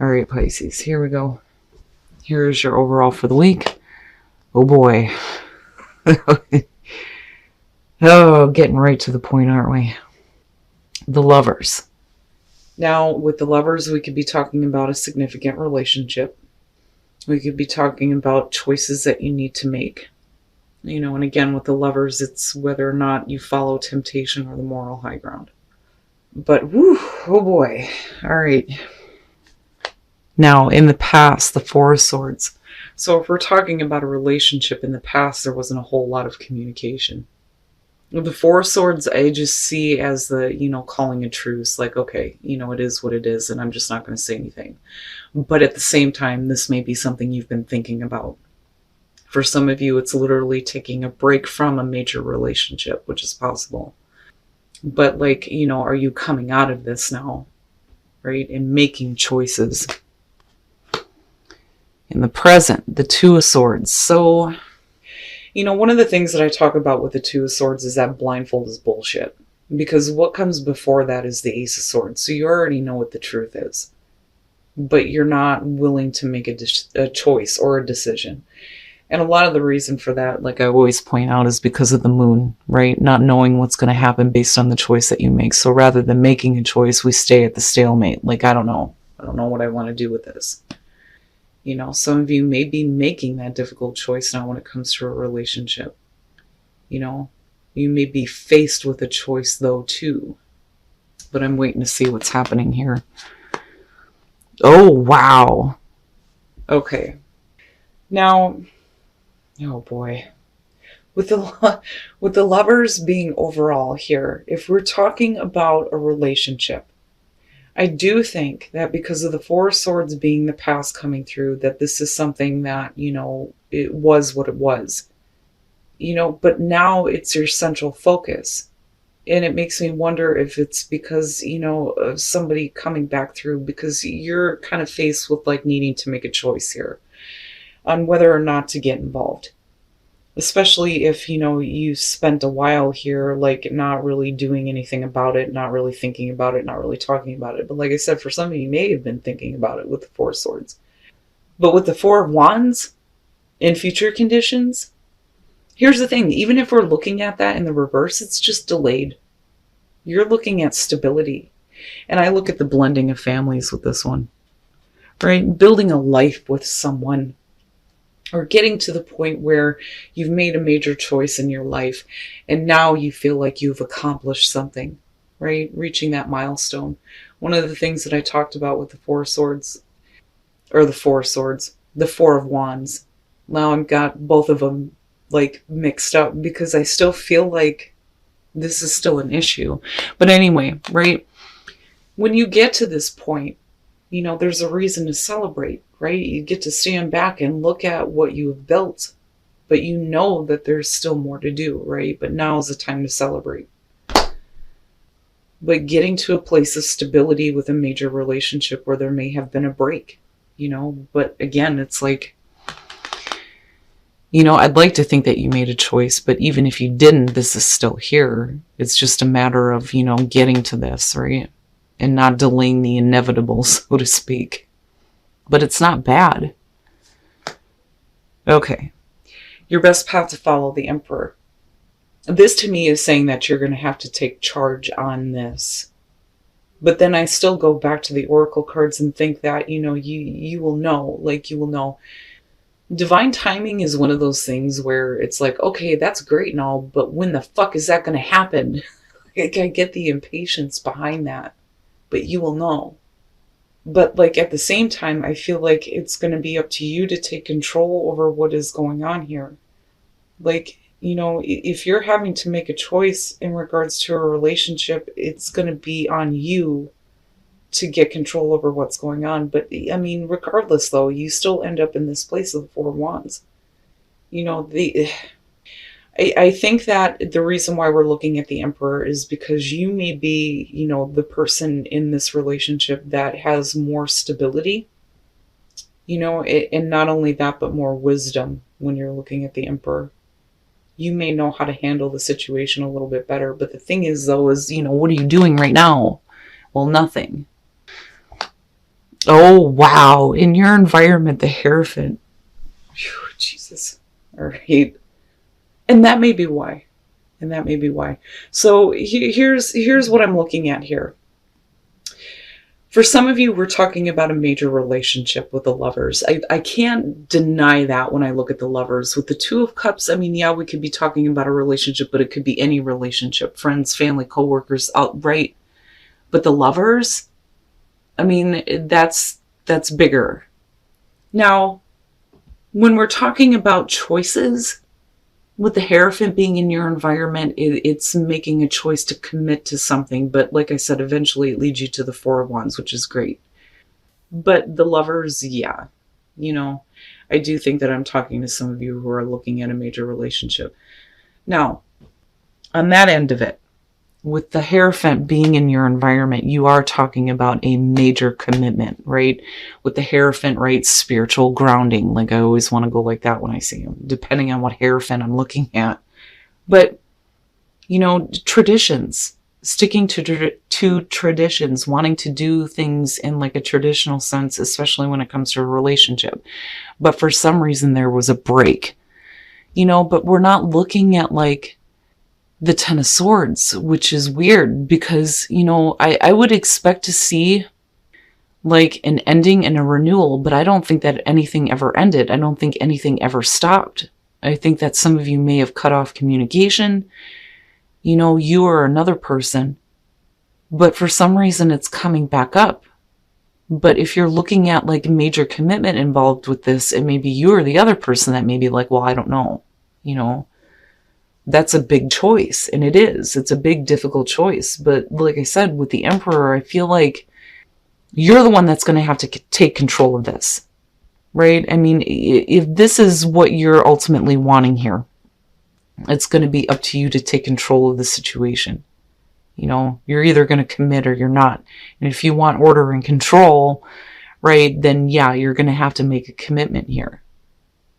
All right, Pisces, here we go. Here's your overall for the week. Oh boy. Oh, getting right to the point, aren't we? The Lovers. Now, with the Lovers, we could be talking about a significant relationship. We could be talking about choices that you need to make. And again, with the Lovers, it's whether or not you follow temptation or the moral high ground. But, whew, oh boy. All right. Now, in the past, the Four of Swords. So if we're talking about a relationship in the past, there wasn't a whole lot of communication. The Four of Swords, I just see as the, calling a truce. Like, okay, it is what it is, and I'm just not going to say anything. But at the same time, this may be something you've been thinking about. For some of you, it's literally taking a break from a major relationship, which is possible. But are you coming out of this now, right? And making choices. In the present, the Two of Swords. So, one of the things that I talk about with the Two of Swords is that blindfold is bullshit. Because what comes before that is the Ace of Swords. So you already know what the truth is. But you're not willing to make a choice or a decision. And a lot of the reason for that, like I always point out, is because of the moon, right? Not knowing what's going to happen based on the choice that you make. So rather than making a choice, we stay at the stalemate. Like, I don't know. I don't know what I want to do with this. Some of you may be making that difficult choice now when it comes to a relationship. You may be faced with a choice though too. But I'm waiting to see what's happening here. Oh, wow. Okay. Now, oh boy. With the Lovers being overall here, if we're talking about a relationship, I do think that because of the Four of Swords being the past coming through, that this is something that, it was what it was. But now it's your central focus. And it makes me wonder if it's because, of somebody coming back through, because you're kind of faced with needing to make a choice here on whether or not to get involved. Especially if, you spent a while here, not really doing anything about it, not really thinking about it, not really talking about it. But like I said, for some of you may have been thinking about it with the Four of Swords. But with the Four of Wands in future conditions, here's the thing. Even if we're looking at that in the reverse, it's just delayed. You're looking at stability. And I look at the blending of families with this one, right? Building a life with someone. Or getting to the point where you've made a major choice in your life and now you feel like you've accomplished something, right? Reaching that milestone. One of the things that I talked about with the Four of Swords, or the Four of Swords, the Four of Wands. Now I've got both of them mixed up because I still feel like this is still an issue. But anyway, right? When you get to this point, there's a reason to celebrate, right? You get to stand back and look at what you have built, but that there's still more to do, right? But now is the time to celebrate. But getting to a place of stability with a major relationship where there may have been a break, but again, it's I'd like to think that you made a choice, but even if you didn't, this is still here. It's just a matter of, getting to this, right? And not delaying the inevitable, so to speak. But it's not bad. Okay. Your best path to follow, the Emperor. This to me is saying that you're going to have to take charge on this. But then I still go back to the Oracle cards and think that, you will know. You will know. Divine timing is one of those things where it's okay, that's great and all, but when the fuck is that going to happen? I get the impatience behind that. But you will know. But at the same time, I feel like it's going to be up to you to take control over what is going on here. If you're having to make a choice in regards to a relationship, it's going to be on you to get control over what's going on. But regardless though, you still end up in this place of the Four of Wands. I think that the reason why we're looking at the Emperor is because you may be, the person in this relationship that has more stability, and not only that, but more wisdom when you're looking at the Emperor. You may know how to handle the situation a little bit better. But the thing is, though, is, what are you doing right now? Well, nothing. Oh, wow. In your environment, the Hierophant. Phew, Jesus. All right. And that may be why. And that may be why. So here's what I'm looking at here. For some of you, we're talking about a major relationship with the Lovers. I can't deny that when I look at the Lovers. With the Two of Cups, I mean, yeah, we could be talking about a relationship, but it could be any relationship, friends, family, coworkers, outright. But the Lovers, I mean, that's bigger. Now, when we're talking about choices, with the Hierophant being in your environment, it's making a choice to commit to something. But like I said, eventually it leads you to the Four of Wands, which is great. But the Lovers, yeah, you know, I do think that I'm talking to some of you who are looking at a major relationship. Now, on that end of it, with the Hierophant being in your environment, you are talking about a major commitment, right? With the Hierophant, right? Spiritual grounding. Like I always want to go like that when I see him, depending on what Hierophant I'm looking at. But, you know, traditions, sticking to traditions, wanting to do things in like a traditional sense, especially when it comes to a relationship. But for some reason, there was a break, you know, but we're not looking at like the Ten of Swords, which is weird because, you know, I would expect to see like an ending and a renewal, but I don't think that anything ever ended. I don't think anything ever stopped. I think that some of you may have cut off communication, you know, you or another person, but for some reason it's coming back up. But if you're looking at like major commitment involved with this, it may be you or the other person that may be like, well, I don't know, you know. That's a big choice, and it is. It's a big, difficult choice. But like I said, with the Emperor, I feel like you're the one that's going to have to take control of this, right? I mean, if this is what you're ultimately wanting here, it's going to be up to you to take control of the situation. You know, you're either going to commit or you're not. And if you want order and control, right, then yeah, you're going to have to make a commitment here.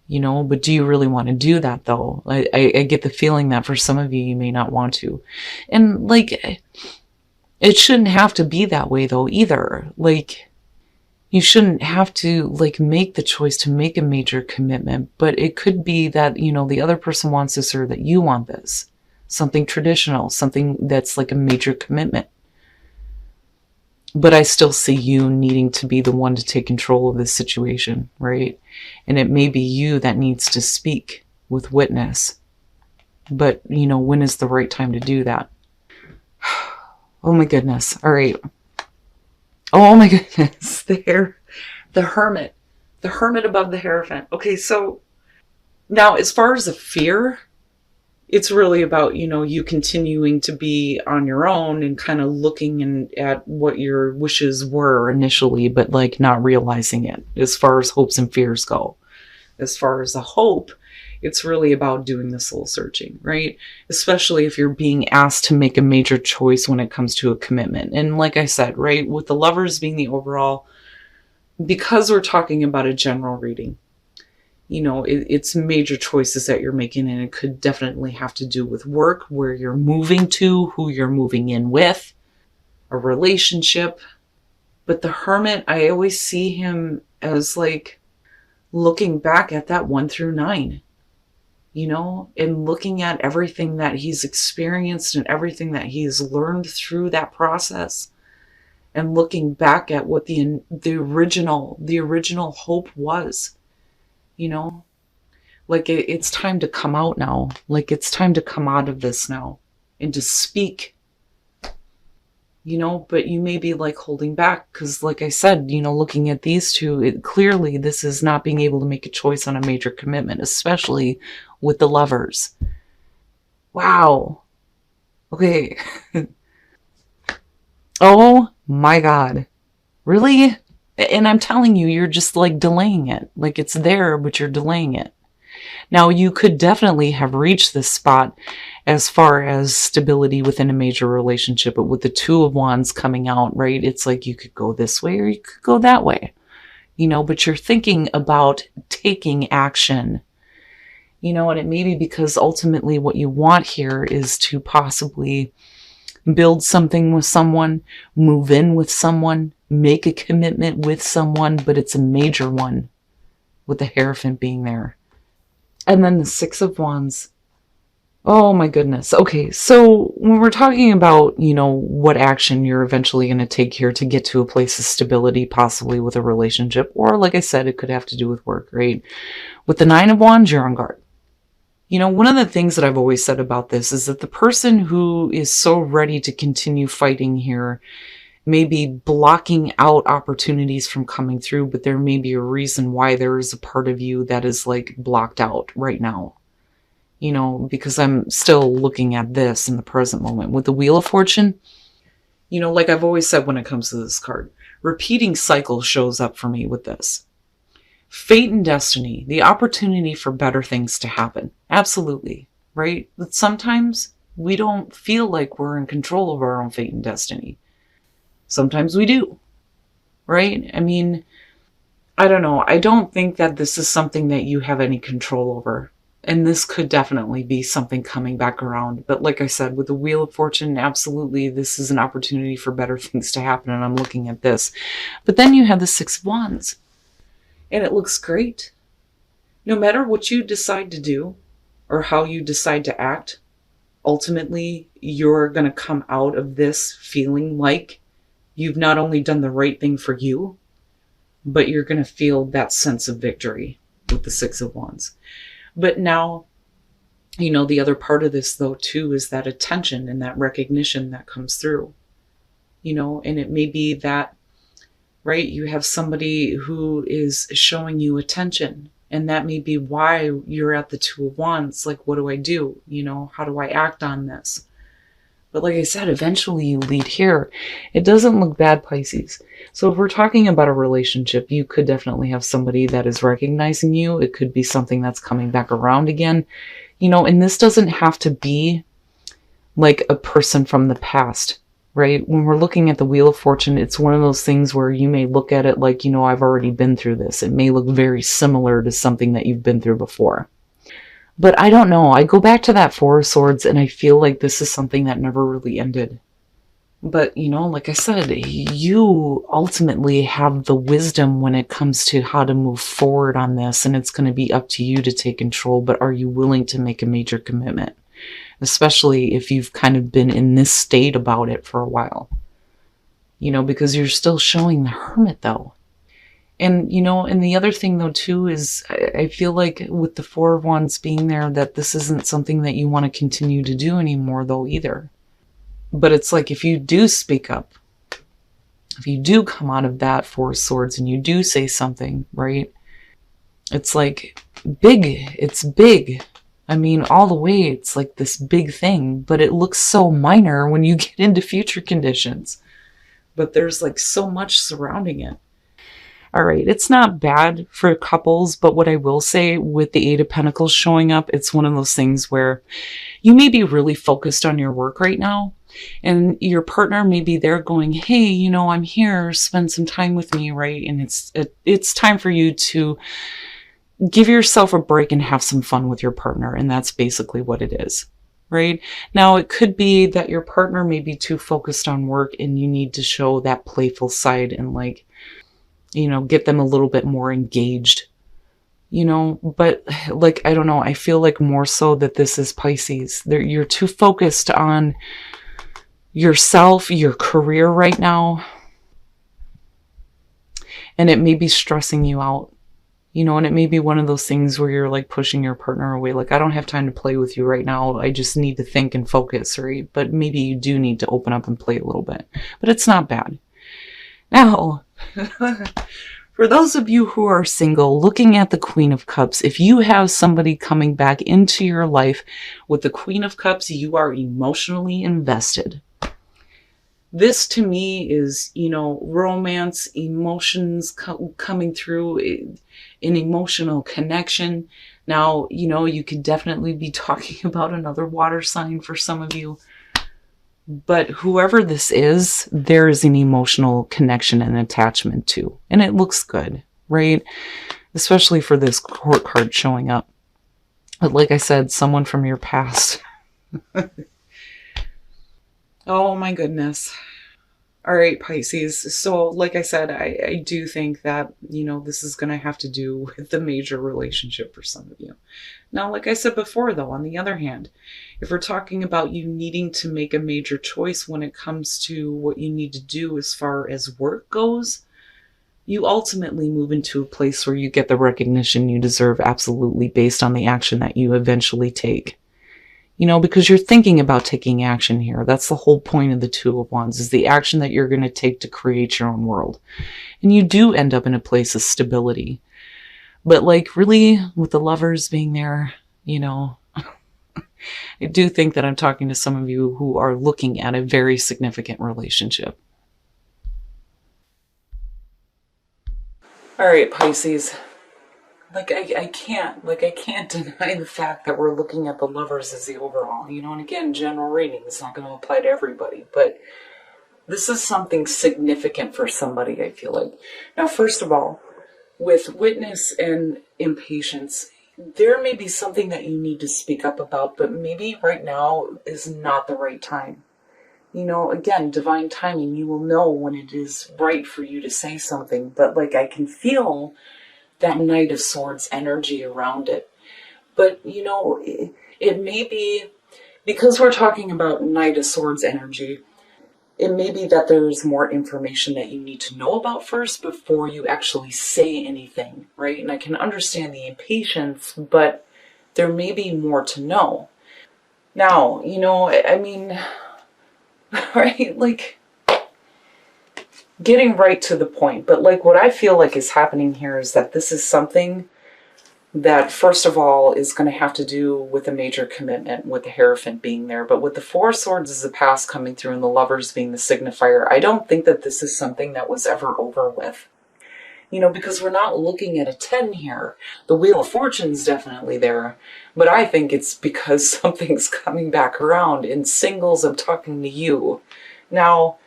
You know, but do you really want to do that though? I get the feeling that for some of you, you may not want to. And like, it shouldn't have to be that way though either. Like, you shouldn't have to like make the choice to make a major commitment, but it could be that, you know, the other person wants this or that you want this. Something traditional, something that's like a major commitment. But I still see you needing to be the one to take control of this situation, right? And it may be you that needs to speak with witness. But, you know, when is the right time to do that? Oh my goodness. All right. Oh my goodness. The Hermit. The Hermit above the Hierophant. Okay, so now as far as the fear, it's really about, you know, you continuing to be on your own and kind of looking at what your wishes were initially, but like not realizing it as far as hopes and fears go. As far as the hope, it's really about doing the soul searching, right? Especially if you're being asked to make a major choice when it comes to a commitment. And like I said, right, with the Lovers being the overall, because we're talking about a general reading, you know, it's major choices that you're making, and it could definitely have to do with work, where you're moving to, who you're moving in with, a relationship. But the Hermit, I always see him as like looking back at that 1 through 9, you know, and looking at everything that he's experienced and everything that he's learned through that process, and looking back at what the original hope was. You know, like it's time to come out now. Like it's time to come out of this now and to speak, you know, but you may be like holding back because like I said, you know, looking at these two, clearly this is not being able to make a choice on a major commitment, especially with the Lovers. Wow. Okay. Oh my God. Really? And I'm telling you, you're just like delaying it. Like it's there, but you're delaying it. Now, you could definitely have reached this spot as far as stability within a major relationship, but with the Two of Wands coming out, right? It's like you could go this way or you could go that way, you know, but you're thinking about taking action, you know, and it may be because ultimately what you want here is to possibly build something with someone, move in with someone, make a commitment with someone, but it's a major one, with the Hierophant being there. And then the Six of Wands. Oh my goodness. Okay, so when we're talking about, what action you're eventually going to take here to get to a place of stability, possibly with a relationship, or like I said, it could have to do with work, right? With the Nine of Wands, you're on guard. One of the things that I've always said about this is that the person who is so ready to continue fighting here may be blocking out opportunities from coming through, but there may be a reason why there is a part of you that is like blocked out right now. Because I'm still looking at this in the present moment. With the Wheel of Fortune, like I've always said when it comes to this card, repeating cycle shows up for me with this. Fate and destiny, the opportunity for better things to happen. Absolutely, right? But sometimes we don't feel like we're in control of our own fate and destiny. Sometimes we do, right? I mean, I don't know. I don't think that this is something that you have any control over. And this could definitely be something coming back around. But like I said, with the Wheel of Fortune, absolutely, this is an opportunity for better things to happen. And I'm looking at this. But then you have the Six of Wands. And it looks great. No matter what you decide to do or how you decide to act, ultimately, you're going to come out of this feeling like you've not only done the right thing for you, but you're going to feel that sense of victory with the Six of Wands. But now, the other part of this, though, too, is that attention and that recognition that comes through. And it may be that, right, you have somebody who is showing you attention. And that may be why you're at the Two of Wands. Like, what do I do? How do I act on this? But like I said, eventually you lead here. It doesn't look bad, Pisces. So if we're talking about a relationship, you could definitely have somebody that is recognizing you. It could be something that's coming back around again. And this doesn't have to be like a person from the past, right? When we're looking at the Wheel of Fortune, it's one of those things where you may look at it like, I've already been through this. It may look very similar to something that you've been through before. But I don't know. I go back to that Four of Swords and I feel like this is something that never really ended. But, like I said, you ultimately have the wisdom when it comes to how to move forward on this. And it's going to be up to you to take control. But are you willing to make a major commitment? Especially if you've kind of been in this state about it for a while. Because you're still showing the Hermit, though. And, and the other thing, though, too, is I feel like with the Four of Wands being there, that this isn't something that you want to continue to do anymore, though, either. But it's like if you do speak up, if you do come out of that Four of Swords and you do say something, right? It's like big. It's big. I mean, all the way, it's like this big thing, but it looks so minor when you get into future conditions. But there's like so much surrounding it. All right, it's not bad for couples, but what I will say with the Eight of Pentacles showing up, it's one of those things where you may be really focused on your work right now, and your partner may be there going, hey, I'm here, spend some time with me, right? And it's time for you to give yourself a break and have some fun with your partner, and that's basically what it is. Right? Now, it could be that your partner may be too focused on work and you need to show that playful side and get them a little bit more engaged, but I don't know. I feel like more so that this is Pisces. You're too focused on yourself, your career right now, and it may be stressing you out, and it may be one of those things where you're like pushing your partner away. Like, I don't have time to play with you right now. I just need to think and focus, right? But maybe you do need to open up and play a little bit, but it's not bad. Now, for those of you who are single, looking at the Queen of Cups, if you have somebody coming back into your life with the Queen of Cups, you are emotionally invested. This to me is, romance, emotions coming through, an emotional connection. Now, you could definitely be talking about another water sign for some of you. But whoever this is, there is an emotional connection and attachment to. And it looks good, right? Especially for this court card showing up. But like I said, someone from your past. Oh my goodness. All right, Pisces. So, like I said, I do think that, this is going to have to do with the major relationship for some of you. Now, like I said before, though, on the other hand, if we're talking about you needing to make a major choice when it comes to what you need to do as far as work goes, you ultimately move into a place where you get the recognition you deserve absolutely based on the action that you eventually take. Because you're thinking about taking action here. That's the whole point of the Two of Wands, is the action that you're going to take to create your own world. And you do end up in a place of stability. But like really, with the Lovers being there, I do think that I'm talking to some of you who are looking at a very significant relationship. All right, Pisces. I can't deny the fact that we're looking at the Lovers as the overall, and again, general rating is not going to apply to everybody, but this is something significant for somebody, I feel like. Now, first of all, with Witness and Impatience, there may be something that you need to speak up about, but maybe right now is not the right time. Again, divine timing, you will know when it is right for you to say something, but I can feel that Knight of Swords energy around it. But, it may be, because we're talking about Knight of Swords energy, it may be that there's more information that you need to know about first before you actually say anything, right? And I can understand the impatience, but there may be more to know. Now, right? Getting right to the point. But what I feel like is happening here is that this is something that, first of all, is going to have to do with a major commitment, with the Hierophant being there. But with the Four of Swords as the past coming through and the Lovers being the signifier, I don't think that this is something that was ever over with. Because we're not looking at a 10 here. The Wheel of Fortune's definitely there. But I think it's because something's coming back around. In singles, I'm talking to you. Now,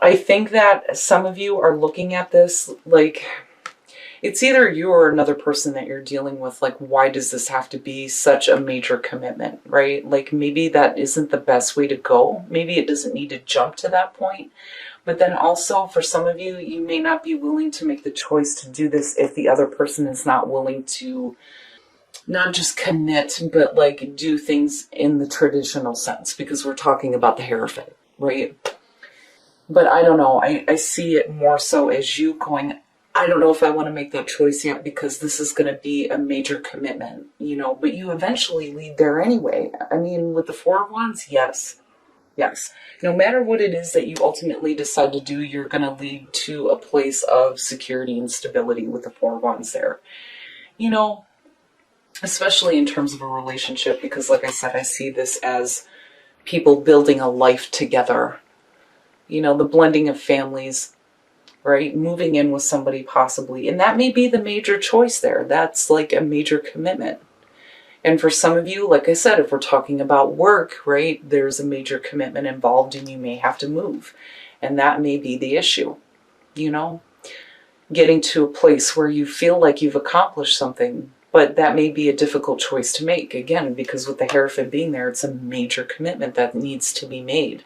I think that some of you are looking at this it's either you or another person that you're dealing with. Why does this have to be such a major commitment, right? Maybe that isn't the best way to go. Maybe it doesn't need to jump to that point. But then also, for some of you, you may not be willing to make the choice to do this if the other person is not willing to not just commit, but do things in the traditional sense, because we're talking about the Hierophant, right? But I don't know. I see it more so as you going, I don't know if I want to make that choice yet because this is going to be a major commitment, but you eventually lead there anyway. I mean, with the Four of Wands, yes. Yes. No matter what it is that you ultimately decide to do, you're going to lead to a place of security and stability with the Four of Wands there. Especially in terms of a relationship, because like I said, I see this as people building a life together. The blending of families, right? Moving in with somebody possibly. And that may be the major choice there. That's a major commitment. And for some of you, like I said, if we're talking about work, right, there's a major commitment involved and you may have to move. And that may be the issue, getting to a place where you feel like you've accomplished something, but that may be a difficult choice to make. Again, because with the Hierophant being there, it's a major commitment that needs to be made.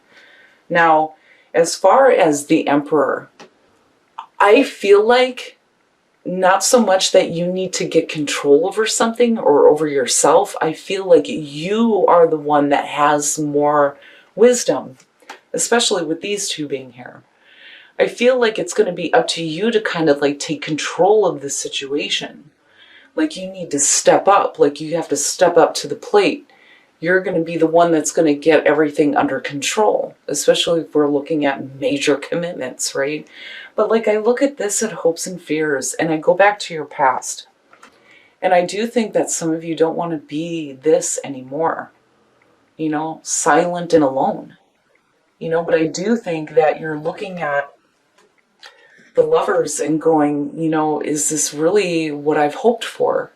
Now, as far as the Emperor, I feel like not so much that you need to get control over something or over yourself. I feel like you are the one that has more wisdom, especially with these two being here. I feel like it's going to be up to you to kind of take control of the situation. You need to step up, you have to step up to the plate. You're going to be the one that's going to get everything under control, especially if we're looking at major commitments, right? But I look at this at hopes and fears, and I go back to your past. And I do think that some of you don't want to be this anymore, silent and alone, but I do think that you're looking at the Lovers and going, is this really what I've hoped for,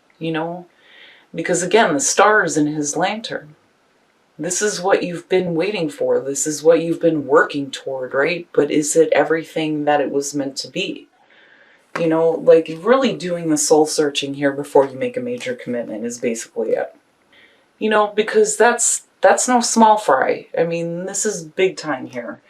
Because again, the stars in his lantern. This is what you've been waiting for. This is what you've been working toward, right? But is it everything that it was meant to be? Really doing the soul searching here before you make a major commitment is basically it. Because that's no small fry. I mean, this is big time here.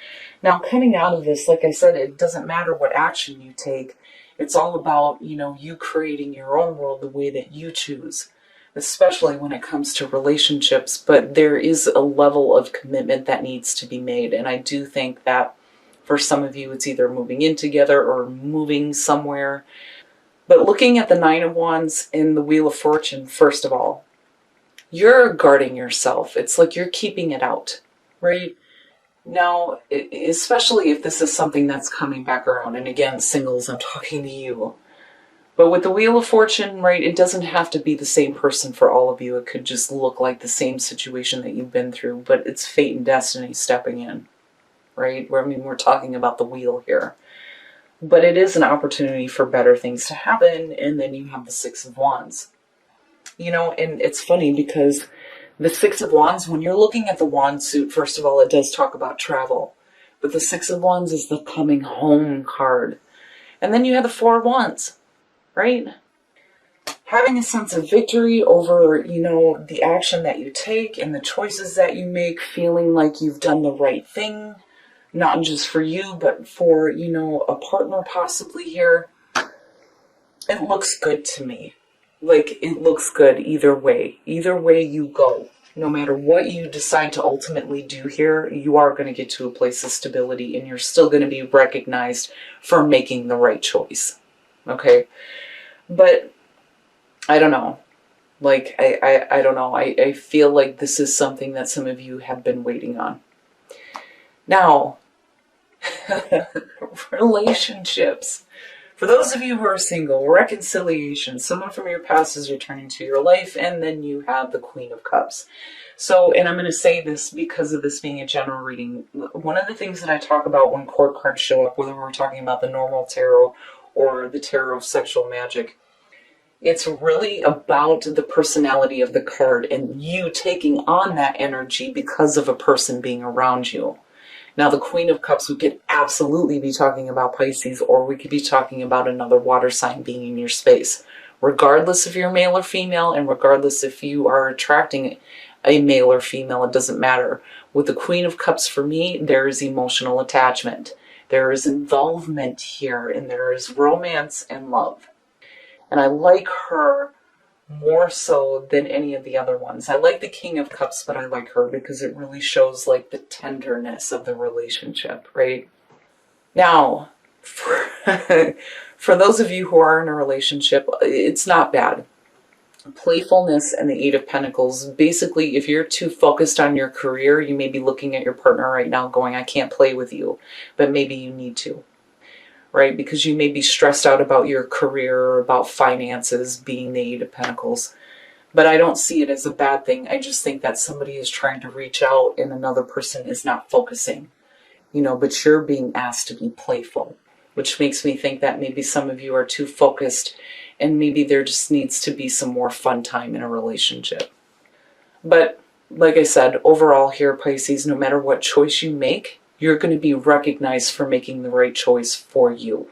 Now, coming out of this, like I said, it doesn't matter what action you take. It's all about, you creating your own world the way that you choose, especially when it comes to relationships. But there is a level of commitment that needs to be made. And I do think that for some of you, it's either moving in together or moving somewhere. But looking at the Nine of Wands and the Wheel of Fortune, first of all, you're guarding yourself. It's like you're keeping it out, right? Now, especially if this is something that's coming back around, and again, singles, I'm talking to you. But with the Wheel of Fortune, right, it doesn't have to be the same person for all of you. It could just look like the same situation that you've been through, but it's fate and destiny stepping in, right? We're talking about the wheel here. But it is an opportunity for better things to happen, and then you have the Six of Wands. And it's funny because the Six of Wands, when you're looking at the wand suit, first of all, it does talk about travel. But the Six of Wands is the coming home card. And then you have the Four of Wands, right? Having a sense of victory over, the action that you take and the choices that you make, feeling like you've done the right thing, not just for you, but for, a partner possibly here. It looks good to me. Like, it looks good either way. Either way you go. No matter what you decide to ultimately do here, you are going to get to a place of stability, and you're still going to be recognized for making the right choice. Okay? But, I don't know. Like, I don't know. I feel like this is something that some of you have been waiting on. Now, relationships. For those of you who are single, reconciliation, someone from your past is returning to your life, and then you have the Queen of Cups. So, and I'm going to say this because of this being a general reading, one of the things that I talk about when court cards show up, whether we're talking about the normal tarot or the tarot of sexual magic, it's really about the personality of the card and you taking on that energy because of a person being around you. Now, the Queen of Cups, we could absolutely be talking about Pisces, or we could be talking about another water sign being in your space. Regardless if you're male or female, and regardless if you are attracting a male or female, it doesn't matter. With the Queen of Cups, for me, there is emotional attachment. There is involvement here, and there is romance and love. And I like her more so than any of the other ones. I like the King of Cups, but I like her because it really shows like the tenderness of the relationship, right? Now, for those of you who are in a relationship, it's not bad. Playfulness and the Eight of Pentacles. Basically, if you're too focused on your career, you may be looking at your partner right now going, I can't play with you, but maybe you need to. Right? Because you may be stressed out about your career or about finances, being the Eight of Pentacles. But I don't see it as a bad thing. I just think that somebody is trying to reach out and another person is not focusing. But you're being asked to be playful, which makes me think that maybe some of you are too focused and maybe there just needs to be some more fun time in a relationship. But like I said, overall here, Pisces, no matter what choice you make, you're going to be recognized for making the right choice for you.